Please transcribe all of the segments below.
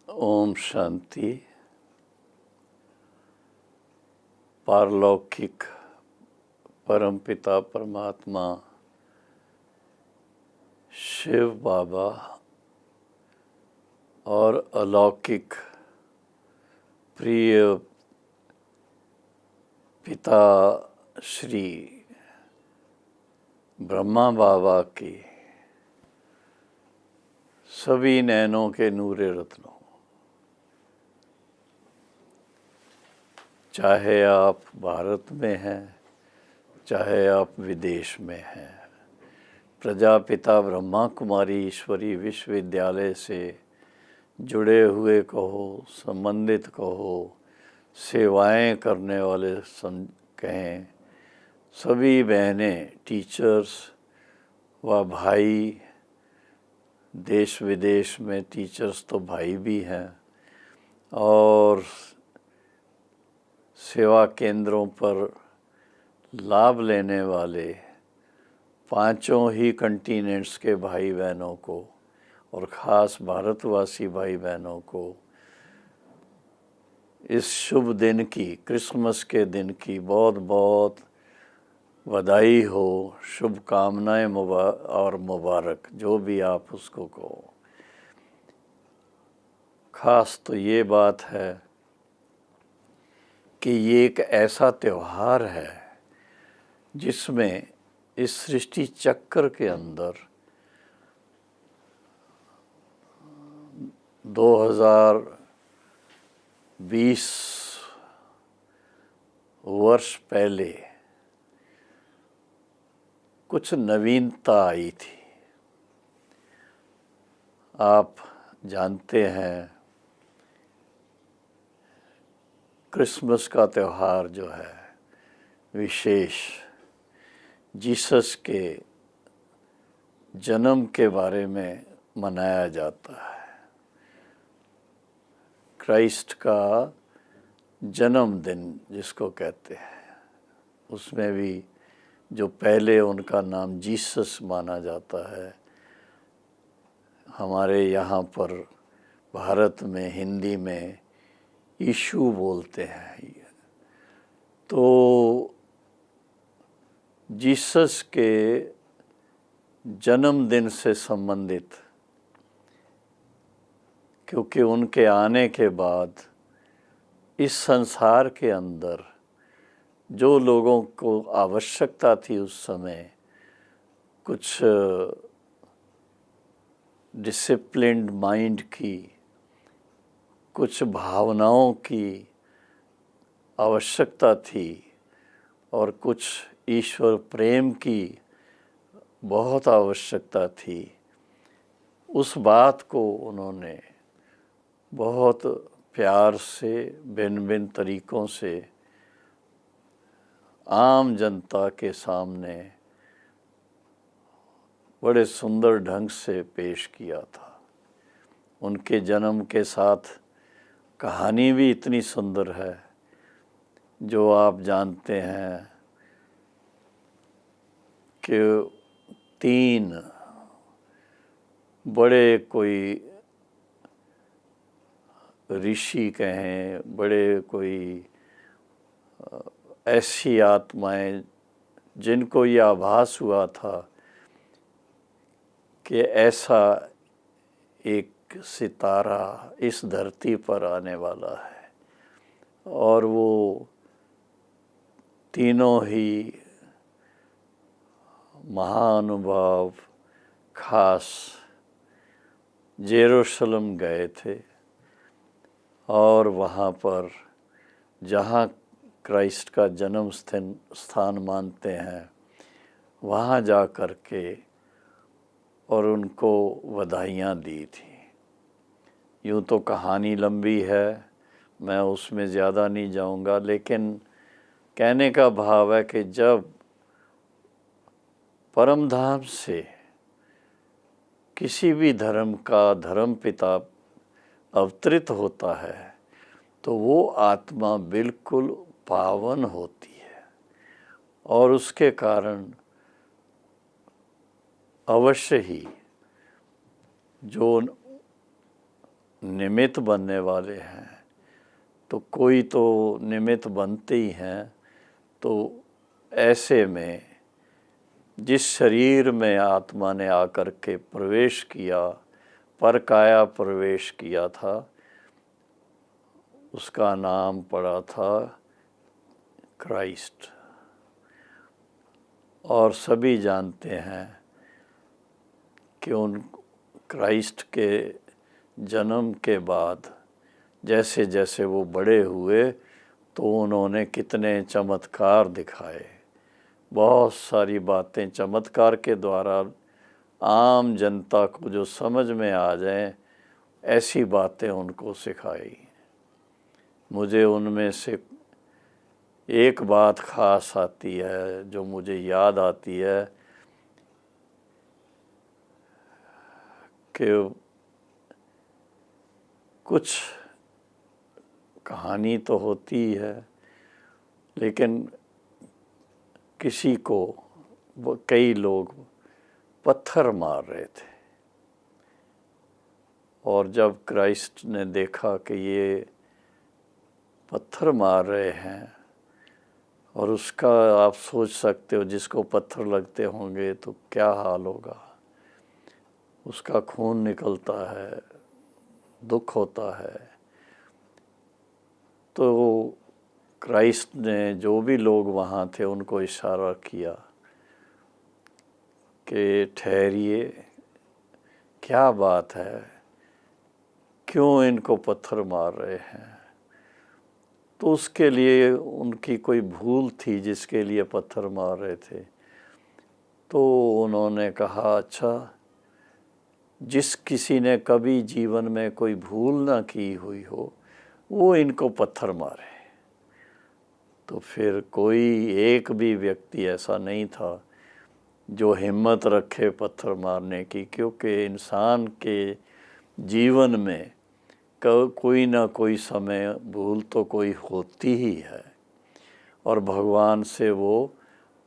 ओम शांति। पारलौकिक परमपिता परमात्मा शिव बाबा और अलौकिक प्रिय पिता श्री ब्रह्मा बाबा की सभी नैनों के नूरे रत्नों, चाहे आप भारत में हैं, चाहे आप विदेश में हैं, प्रजापिता ब्रह्मा कुमारी ईश्वरी विश्वविद्यालय से जुड़े हुए कहो, संबंधित कहो, सेवाएं करने वाले कहें, सभी बहनें, टीचर्स व भाई, देश विदेश में टीचर्स तो भाई भी हैं, और सेवा केंद्रों पर लाभ लेने वाले पांचों ही कंटिनेंट्स के भाई बहनों को और ख़ास भारतवासी भाई बहनों को इस शुभ दिन की, क्रिसमस के दिन की बहुत बहुत बधाई हो, शुभकामनाएं और मुबारक, जो भी आप उसको कहो। ख़ास तो ये बात है कि ये एक ऐसा त्यौहार है जिसमें इस सृष्टि चक्र के अंदर 2020 वर्ष पहले कुछ नवीनता आई थी। आप जानते हैं, क्रिसमस का त्यौहार जो है विशेष जीसस के जन्म के बारे में मनाया जाता है। क्राइस्ट का जन्मदिन जिसको कहते हैं, उसमें भी जो पहले उनका नाम जीसस माना जाता है, हमारे यहाँ पर भारत में हिंदी में यीशु बोलते हैं। तो जीसस के जन्मदिन से संबंधित, क्योंकि उनके आने के बाद इस संसार के अंदर जो लोगों को आवश्यकता थी उस समय, कुछ डिसिप्लिन्ड माइंड की, कुछ भावनाओं की आवश्यकता थी और कुछ ईश्वर प्रेम की बहुत आवश्यकता थी, उस बात को उन्होंने बहुत प्यार से भिन्न भिन्न तरीक़ों से आम जनता के सामने बड़े सुंदर ढंग से पेश किया था। उनके जन्म के साथ कहानी भी इतनी सुंदर है, जो आप जानते हैं कि 3 बड़े कोई ऋषि कहें, बड़े कोई ऐसी आत्माएं जिनको ये आभास हुआ था कि ऐसा एक सितारा इस धरती पर आने वाला है, और वो तीनों ही महानुभाव खास जेरूशलम गए थे, और वहाँ पर जहाँ क्राइस्ट का जन्म स्थान मानते हैं, वहाँ जा कर के और उनको बधाइयाँ दी थी। यूँ तो कहानी लंबी है, मैं उसमें ज़्यादा नहीं जाऊँगा, लेकिन कहने का भाव है कि जब परमधाम से किसी भी धर्म का धर्मपिता अवतरित होता है तो वो आत्मा बिल्कुल पावन होती है, और उसके कारण अवश्य ही जो निमित्त बनने वाले हैं, तो कोई तो निमित्त बनते ही हैं। तो ऐसे में जिस शरीर में आत्मा ने आकर के प्रवेश किया, परकाया प्रवेश किया था, उसका नाम पड़ा था क्राइस्ट। और सभी जानते हैं कि उन क्राइस्ट के जन्म के बाद जैसे जैसे वो बड़े हुए तो उन्होंने कितने चमत्कार दिखाए। बहुत सारी बातें चमत्कार के द्वारा आम जनता को जो समझ में आ जाएं, ऐसी बातें उनको सिखाई। मुझे उनमें से एक बात ख़ास आती है जो मुझे याद आती है कि कुछ कहानी तो होती है, लेकिन किसी को कई लोग पत्थर मार रहे थे, और जब क्राइस्ट ने देखा कि ये पत्थर मार रहे हैं, और उसका आप सोच सकते हो जिसको पत्थर लगते होंगे तो क्या हाल होगा, उसका खून निकलता है, दुख होता है। तो क्राइस्ट ने जो भी लोग वहाँ थे उनको इशारा किया कि ठहरिए, क्या बात है, क्यों इनको पत्थर मार रहे हैं। तो उसके लिए उनकी कोई भूल थी जिसके लिए पत्थर मार रहे थे। तो उन्होंने कहा, अच्छा, जिस किसी ने कभी जीवन में कोई भूल ना की हुई हो वो इनको पत्थर मारे। तो फिर कोई एक भी व्यक्ति ऐसा नहीं था जो हिम्मत रखे पत्थर मारने की, क्योंकि इंसान के जीवन में कोई ना कोई समय भूल तो कोई होती ही है, और भगवान से वो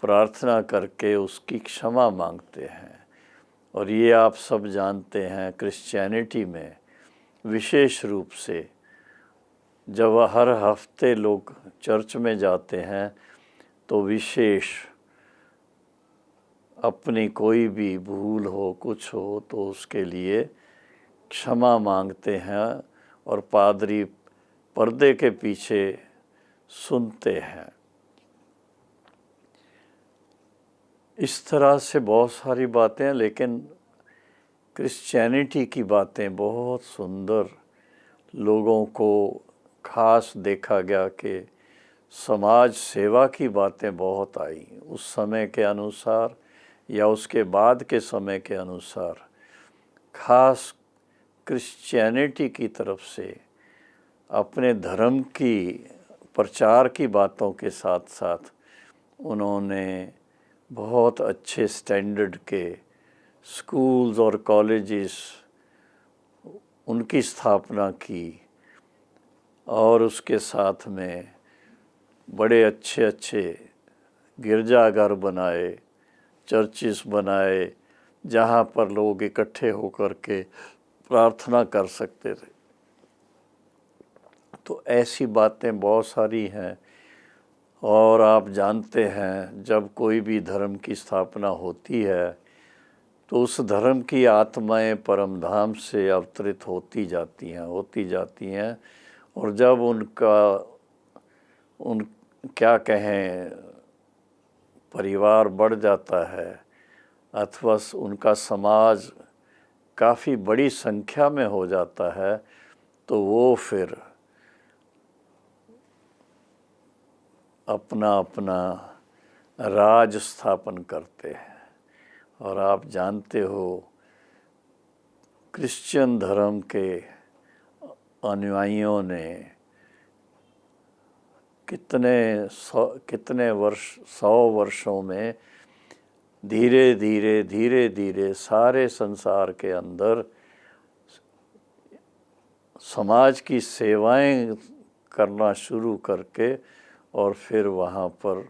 प्रार्थना करके उसकी क्षमा मांगते हैं। और ये आप सब जानते हैं, क्रिश्चियनिटी में विशेष रूप से जब हर हफ्ते लोग चर्च में जाते हैं तो विशेष अपनी कोई भी भूल हो, कुछ हो, तो उसके लिए क्षमा मांगते हैं, और पादरी पर्दे के पीछे सुनते हैं। इस तरह से बहुत सारी बातें हैं, लेकिन क्रिश्चियनिटी की बातें बहुत सुंदर, लोगों को खास देखा गया कि समाज सेवा की बातें बहुत आई उस समय के अनुसार या उसके बाद के समय के अनुसार। खास क्रिश्चियनिटी की तरफ से अपने धर्म की प्रचार की बातों के साथ साथ उन्होंने बहुत अच्छे स्टैंडर्ड के स्कूल्स और कॉलेजेस उनकी स्थापना की, और उसके साथ में बड़े अच्छे अच्छे गिरजाघर बनाए, चर्चिस बनाए, जहाँ पर लोग इकट्ठे होकर के प्रार्थना कर सकते थे। तो ऐसी बातें बहुत सारी हैं। और आप जानते हैं, जब कोई भी धर्म की स्थापना होती है तो उस धर्म की आत्माएं परम धाम से अवतरित होती जाती हैं। और जब उन क्या कहें परिवार बढ़ जाता है, अथवा उनका समाज काफ़ी बड़ी संख्या में हो जाता है, तो वो फिर अपना अपना राज स्थापन करते हैं। और आप जानते हो, क्रिश्चियन धर्म के अनुयायियों ने कितने वर्ष, 100 वर्षों में धीरे धीरे सारे संसार के अंदर समाज की सेवाएं करना शुरू करके, और फिर वहाँ पर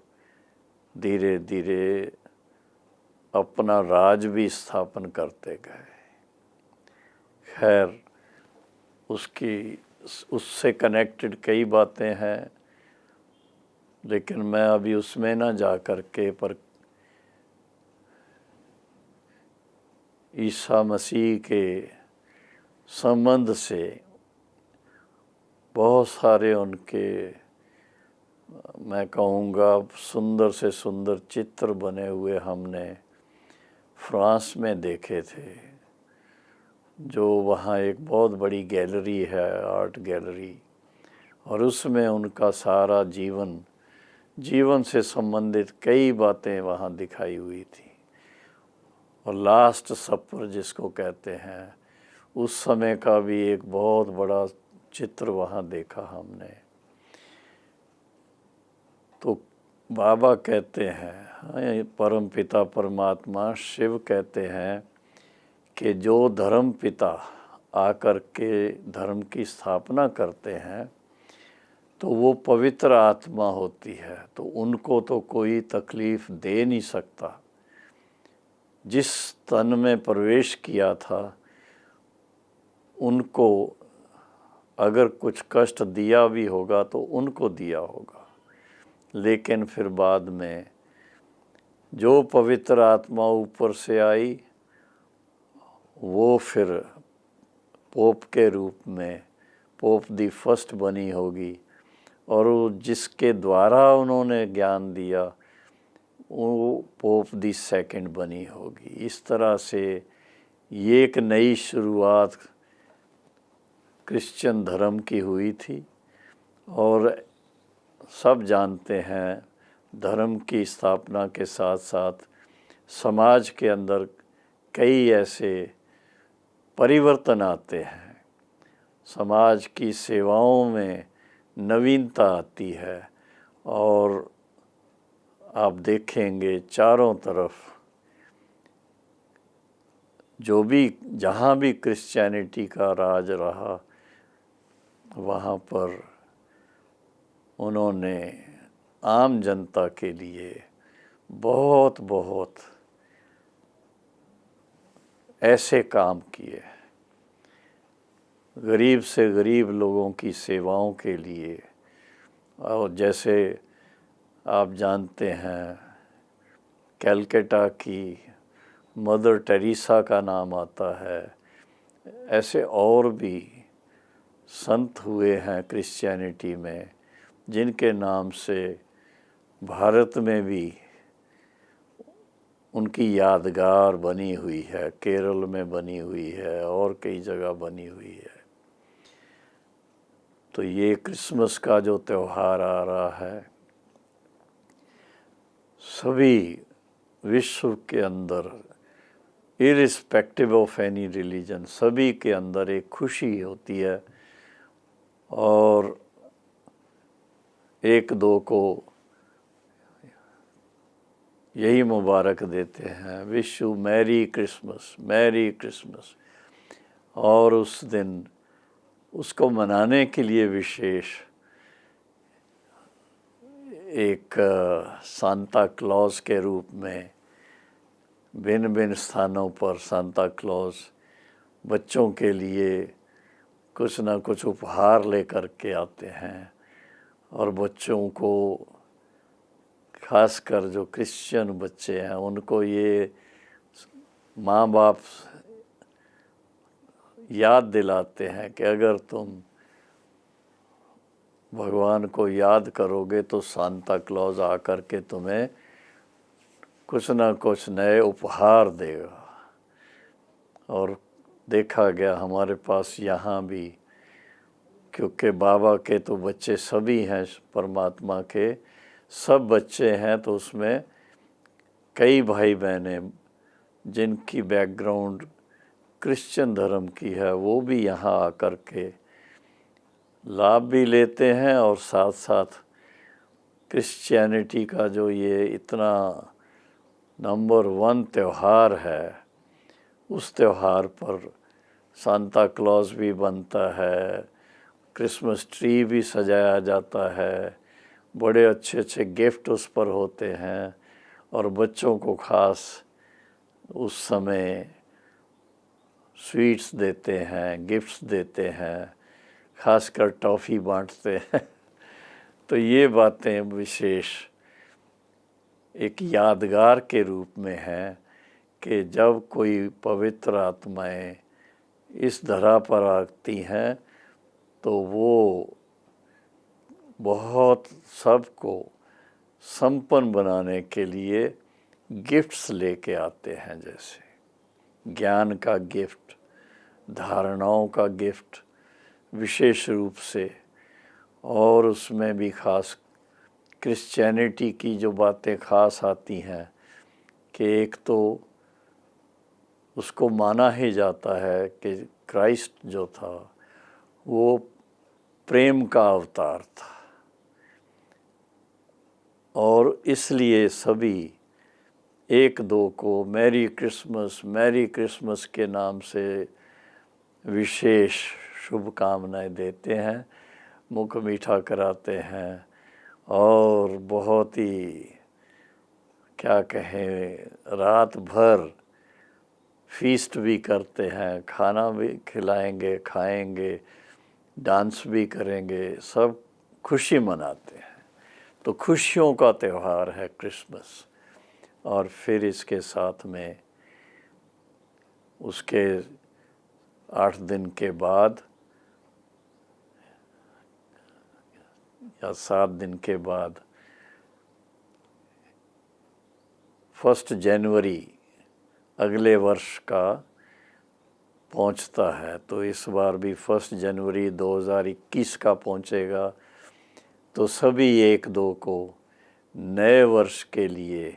धीरे धीरे अपना राज भी स्थापन करते गए। खैर, उससे कनेक्टेड कई बातें हैं, लेकिन मैं अभी उसमें ना जा कर के, पर ईसा मसीह के संबंध से बहुत सारे उनके, मैं कहूँगा, सुंदर से सुंदर चित्र बने हुए हमने फ्रांस में देखे थे। जो वहाँ एक बहुत बड़ी गैलरी है, आर्ट गैलरी, और उसमें उनका सारा जीवन से संबंधित कई बातें वहाँ दिखाई हुई थी। और लास्ट सपर जिसको कहते हैं, उस समय का भी एक बहुत बड़ा चित्र वहाँ देखा हमने। तो बाबा कहते हैं, परम पिता परमात्मा शिव कहते हैं कि जो धर्म पिता आकर के धर्म की स्थापना करते हैं तो वो पवित्र आत्मा होती है, तो उनको तो कोई तकलीफ़ दे नहीं सकता। जिस तन में प्रवेश किया था उनको अगर कुछ कष्ट दिया भी होगा तो उनको दिया होगा, लेकिन फिर बाद में जो पवित्र आत्मा ऊपर से आई वो फिर पोप के रूप में पोप दी फर्स्ट बनी होगी, और जिसके द्वारा उन्होंने ज्ञान दिया वो पोप दी सेकंड बनी होगी। इस तरह से ये एक नई शुरुआत क्रिश्चियन धर्म की हुई थी। और सब जानते हैं धर्म की स्थापना के साथ साथ समाज के अंदर कई ऐसे परिवर्तन आते हैं, समाज की सेवाओं में नवीनता आती है। और आप देखेंगे चारों तरफ जो भी जहाँ भी क्रिश्चियनिटी का राज रहा वहाँ पर उन्होंने आम जनता के लिए बहुत बहुत ऐसे काम किए, गरीब से गरीब लोगों की सेवाओं के लिए। और जैसे आप जानते हैं कलकत्ता की मदर टेरेसा का नाम आता है, ऐसे और भी संत हुए हैं क्रिश्चियनिटी में जिनके नाम से भारत में भी उनकी यादगार बनी हुई है, केरल में बनी हुई है और कई जगह बनी हुई है। तो ये क्रिसमस का जो त्यौहार आ रहा है, सभी विश्व के अंदर इरिस्पेक्टिव ऑफ एनी रिलीजन सभी के अंदर एक खुशी होती है और एक दो को यही मुबारक देते हैं, wish you merry Christmas, merry Christmas. और उस दिन उसको मनाने के लिए विशेष एक सांता क्लॉज के रूप में भिन्न भिन्न स्थानों पर सांता क्लॉज बच्चों के लिए कुछ ना कुछ उपहार लेकर के आते हैं। और बच्चों को, खासकर जो क्रिश्चियन बच्चे हैं, उनको ये माँ बाप याद दिलाते हैं कि अगर तुम भगवान को याद करोगे तो सांता क्लॉज आकर के तुम्हें कुछ ना कुछ नए उपहार देगा। और देखा गया हमारे पास यहाँ भी, क्योंकि बाबा के तो बच्चे सभी हैं, परमात्मा के सब बच्चे हैं, तो उसमें कई भाई बहनें जिनकी बैकग्राउंड क्रिश्चियन धर्म की है वो भी यहाँ आकर के लाभ भी लेते हैं। और साथ साथ क्रिश्चियनिटी का जो ये इतना नंबर 1 त्यौहार है, उस त्यौहार पर सांता क्लॉज भी बनता है, क्रिसमस ट्री भी सजाया जाता है, बड़े अच्छे अच्छे गिफ्ट उस पर होते हैं। और बच्चों को खास उस समय स्वीट्स देते हैं, गिफ्ट्स देते हैं। खासकर टॉफ़ी बांटते हैं। तो ये बातें विशेष एक यादगार के रूप में है कि जब कोई पवित्र आत्माएं इस धरा पर आती हैं तो वो बहुत सबको संपन्न बनाने के लिए गिफ्ट्स लेके आते हैं, जैसे ज्ञान का गिफ्ट, धारणाओं का गिफ्ट विशेष रूप से, और उसमें भी खास क्रिश्चियनिटी की जो बातें खास आती हैं कि एक तो उसको माना ही जाता है कि क्राइस्ट जो था वो प्रेम का अवतार था, और इसलिए सभी एक दो को मैरी क्रिसमस के नाम से विशेष शुभकामनाएं देते हैं, मुख मीठा कराते हैं, और बहुत ही क्या कहें, रात भर फीस्ट भी करते हैं, खाना भी खिलाएंगे, खाएंगे, डांस भी करेंगे, सब खुशी मनाते हैं। तो खुशियों का त्यौहार है क्रिसमस। और फिर इसके साथ में उसके 8 दिन के बाद या 7 दिन के बाद 1 जनवरी अगले वर्ष का पहुंचता है। तो इस बार भी 1 जनवरी 2021 का पहुंचेगा। तो सभी एक दो को नए वर्ष के लिए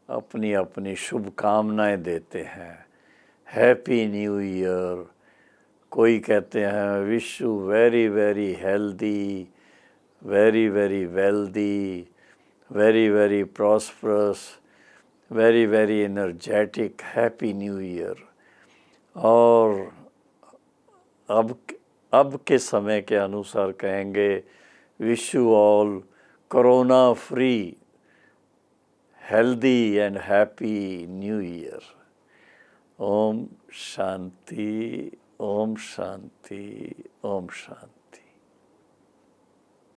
अपनी अपनी शुभकामनाएं देते हैं। Happy new year. कोई कहते हैं wish you very very healthy, very very wealthy, very very prosperous, very very energetic, happy new year. और अब के समय के अनुसार कहेंगे wish you all corona free, healthy and happy new year. ओम शांति, ओम शांति, ओम शांति।